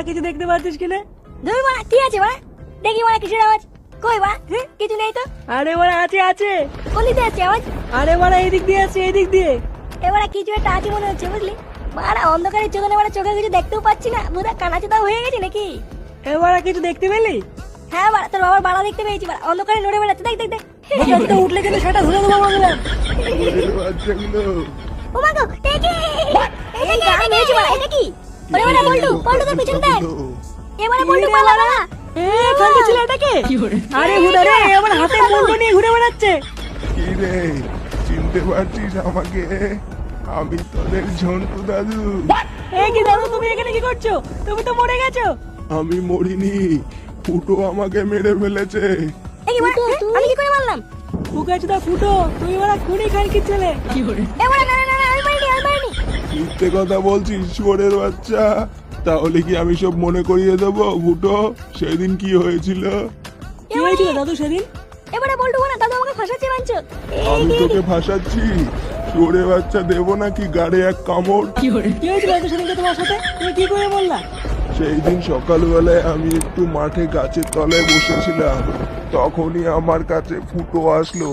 কিছু দেখতে পাচ্ছিস কিনা? ধুর বাড়া, কি আছে বাড়া? দেখি বাড়া কিসের আওয়াজ? কই বাড়া? কিছু নেই তো। আরে বাড়া আছে আছে। কোন দিকে আসছে আওয়াজ? আরে বাড়া এদিক দিয়ে আছে, এদিক দিয়ে। এবারে কিছু একটা আছে মনে হচ্ছে, বুঝলি? বাড়া অন্ধকারের চোখে বাড়া চোখে কিছু দেখতেও পাচ্ছি না, পুরো কানাচোদা হয়ে গেছি নাকি? এবারে কিছু দেখতে পেলি? হ্যাঁ বাড়া, তোর বাবার বাড়া দেখতে পেয়েছি বাড়া, অন্ধকারে নড়ে বেড়াচ্ছে, দেখ দেখ দেখ। বোকাচোদা উঠলে কিন্তু সেটা ধরে দেবো বললাম। বাচ্চাগুলো ও মা গো, দেখি এই গান মেরেছে বাড়া, এটা কি? ওরে বাড়া বল্টু, বল্টু তোর পিছনে দেখ। এবারে বল্টু পালা বাড়া। খানকে ছিল এটাকে? আরে হুদা রে, আমার হাতে মুন্ডু নিয়ে ঘুরে বেড়াচ্ছে। কি রে, চিনতে পারছিস আমাকে? আমি তোদের ঝন্টু দাদু। এই কি দাদু, তুমি এখানে কি করছো? তুমি তো মরে গেছো। আমি মরিনি, ফুটো আমাকে মেরে ফেলেছে। এই কি বাড়া, আমি কি করে মারলাম? বোকাচোদা ফুটো, তুমি বাড়া খুনি খানকির ছেলে। এবারে না না না, আমি মারিনি, আমি মারিনি। মিথ্যে কথা বলছিস শুয়োরের বাচ্চা। তাহলে কি আমি সব মনে করিয়ে দেবো ফুটো? সেদিন কি হয়েছিল? কি হয়েছিল দাদু সেদিন? এবারে বল্টু বাড়া, দাদু আমাকে ফাঁসাচ্ছে মানছো? আমি তোকে ফাঁসাচ্ছি? শুয়োরের বাচ্চা দেবো নাকি গাড়ে এক কামড়? কি হয়েছিল দাদু সেদিনকে তোমার সাথে? তুমি কি করে বললা? সেই দিন সকালবেলায় আমি একটু মাঠে গাছের তলায় বসেছিলাম, তখনই আমার কাছে ফুটো আসলো।